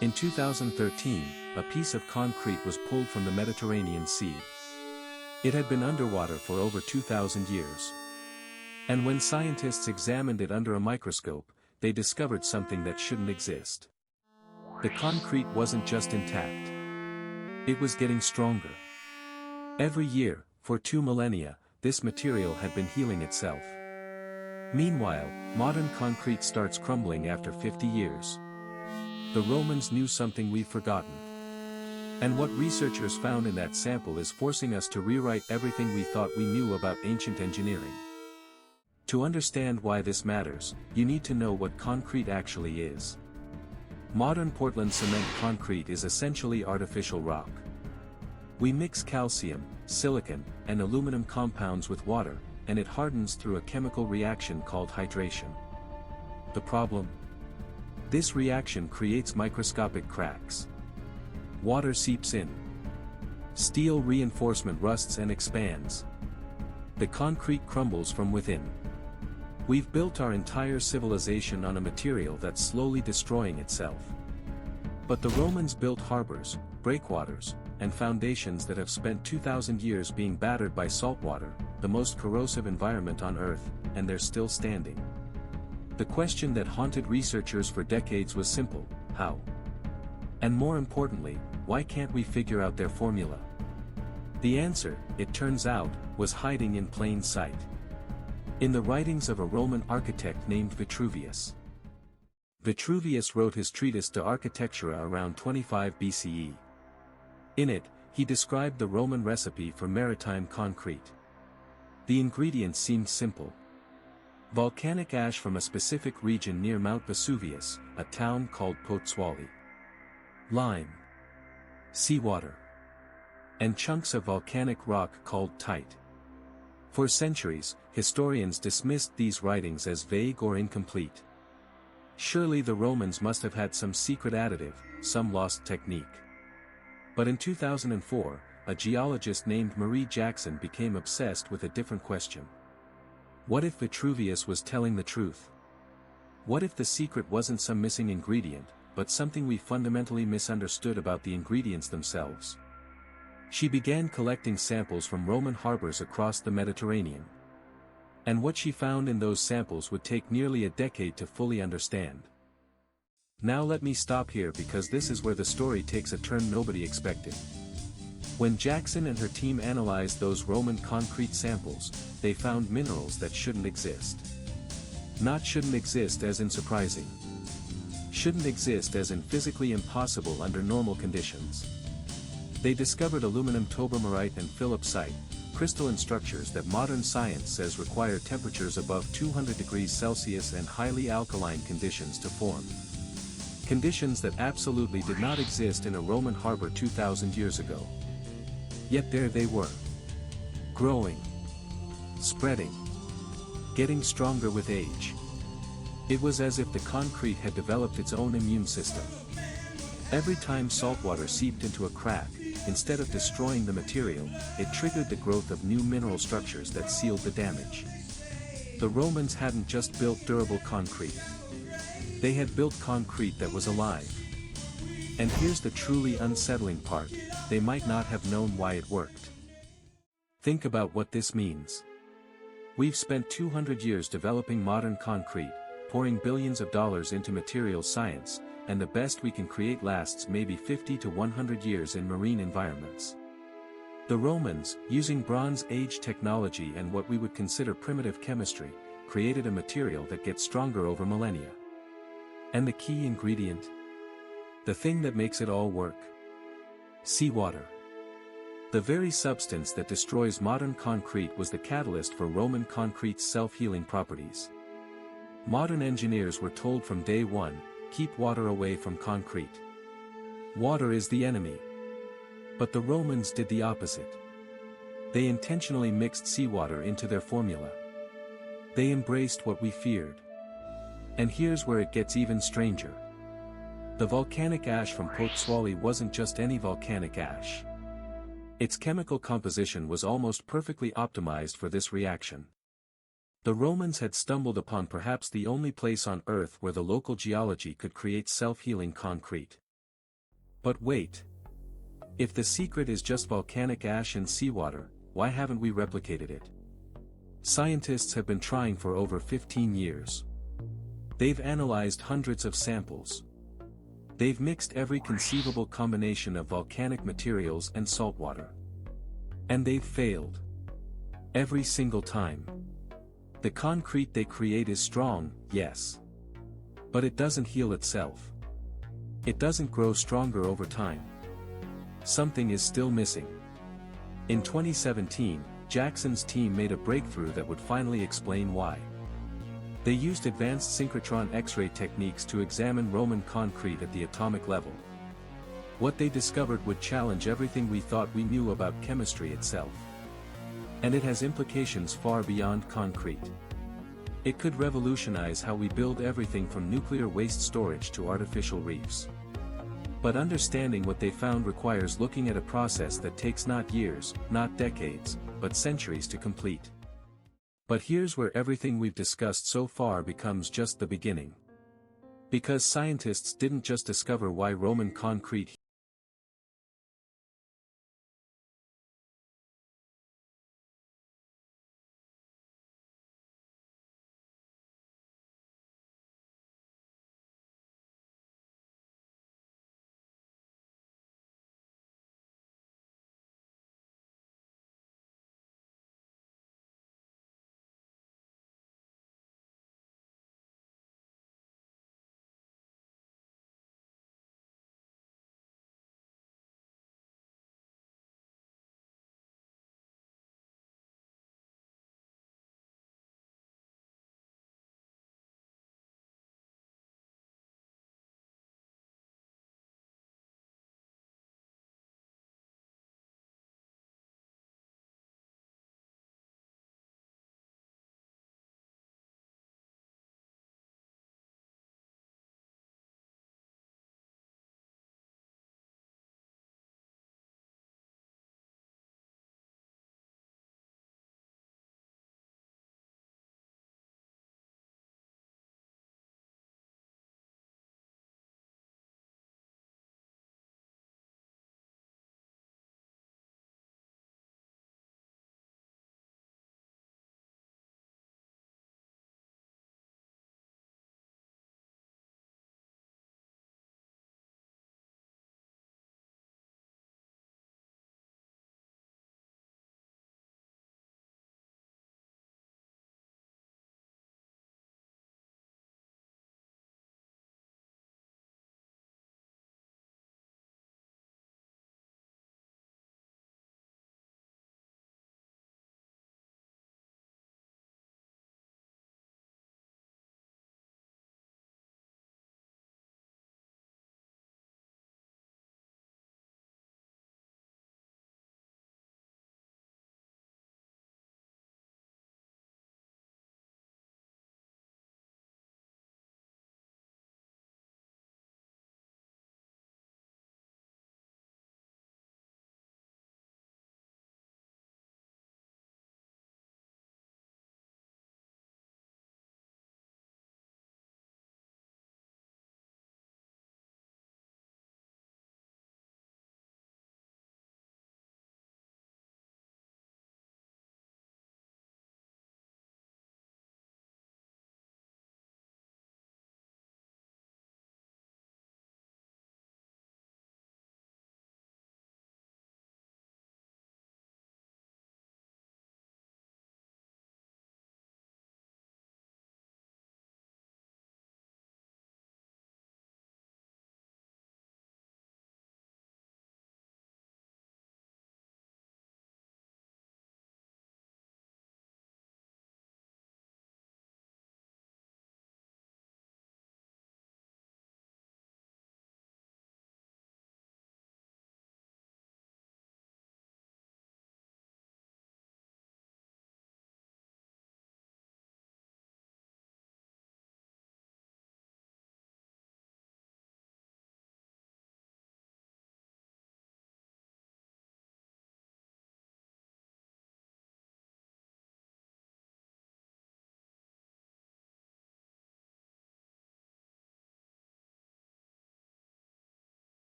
In 2013, a piece of concrete was pulled from the Mediterranean Sea. It had been underwater for over 2,000 years. And when scientists examined it under a microscope, they discovered something that shouldn't exist. The concrete wasn't just intact. It was getting stronger. Every year, for 2 millennia, this material had been healing itself. Meanwhile, modern concrete starts crumbling after 50 years. The Romans knew something we've forgotten. And what researchers found in that sample is forcing us to rewrite everything we thought we knew about ancient engineering. To understand why this matters, you need to know what concrete actually is. Modern Portland cement concrete is essentially artificial rock. We mix calcium, silicon, and aluminum compounds with water, and it hardens through a chemical reaction called hydration. The problem? This reaction creates microscopic cracks. Water seeps in. Steel reinforcement rusts and expands. The concrete crumbles from within. We've built our entire civilization on a material that's slowly destroying itself. But the Romans built harbors, breakwaters, and foundations that have spent 2,000 years being battered by salt water, the most corrosive environment on Earth, and they're still standing. The question that haunted researchers for decades was simple: how? And more importantly, why can't we figure out their formula? The answer, it turns out, was hiding in plain sight. In the writings of a Roman architect named Vitruvius. Vitruvius wrote his treatise De Architectura around 25 BCE. In it, he described the Roman recipe for maritime concrete. The ingredients seemed simple. Volcanic ash from a specific region near Mount Vesuvius, a town called Pozzuoli. Lime. Seawater. And chunks of volcanic rock called tite. For centuries, historians dismissed these writings as vague or incomplete. Surely the Romans must have had some secret additive, some lost technique. But in 2004, a geologist named Marie Jackson became obsessed with a different question. What if Vitruvius was telling the truth? What if the secret wasn't some missing ingredient, but something we fundamentally misunderstood about the ingredients themselves? She began collecting samples from Roman harbors across the Mediterranean. And what she found in those samples would take nearly a decade to fully understand. Now let me stop here because this is where the story takes a turn nobody expected. When Jackson and her team analyzed those Roman concrete samples, they found minerals that shouldn't exist. Not shouldn't exist as in surprising. Shouldn't exist as in physically impossible under normal conditions. They discovered aluminum tobermarite and philipsite, crystalline structures that modern science says require temperatures above 200 degrees Celsius and highly alkaline conditions to form. Conditions that absolutely did not exist in a Roman harbor 2,000 years ago. Yet there they were. Growing. Spreading. Getting stronger with age. It was as if the concrete had developed its own immune system. Every time saltwater seeped into a crack, instead of destroying the material, it triggered the growth of new mineral structures that sealed the damage. The Romans hadn't just built durable concrete. They had built concrete that was alive. And here's the truly unsettling part: they might not have known why it worked. Think about what this means. We've spent 200 years developing modern concrete, pouring billions of dollars into materials science, and the best we can create lasts maybe 50 to 100 years in marine environments. The Romans, using Bronze Age technology and what we would consider primitive chemistry, created a material that gets stronger over millennia. And the key ingredient? The thing that makes it all work? Seawater. The very substance that destroys modern concrete was the catalyst for Roman concrete's self-healing properties. Modern engineers were told from day one, keep water away from concrete. Water is the enemy. But the Romans did the opposite. They intentionally mixed seawater into their formula. They embraced what we feared. And here's where it gets even stranger. The volcanic ash from Pozzuoli wasn't just any volcanic ash. Its chemical composition was almost perfectly optimized for this reaction. The Romans had stumbled upon perhaps the only place on Earth where the local geology could create self-healing concrete. But wait. If the secret is just volcanic ash and seawater, why haven't we replicated it? Scientists have been trying for over 15 years. They've analyzed hundreds of samples. They've mixed every conceivable combination of volcanic materials and saltwater. And they've failed. Every single time. The concrete they create is strong, yes. But it doesn't heal itself. It doesn't grow stronger over time. Something is still missing. In 2017, Jackson's team made a breakthrough that would finally explain why. They used advanced synchrotron X-ray techniques to examine Roman concrete at the atomic level. What they discovered would challenge everything we thought we knew about chemistry itself. And it has implications far beyond concrete. It could revolutionize how we build everything from nuclear waste storage to artificial reefs. But understanding what they found requires looking at a process that takes not years, not decades, but centuries to complete. But here's where everything we've discussed so far becomes just the beginning. Because scientists didn't just discover why Roman concrete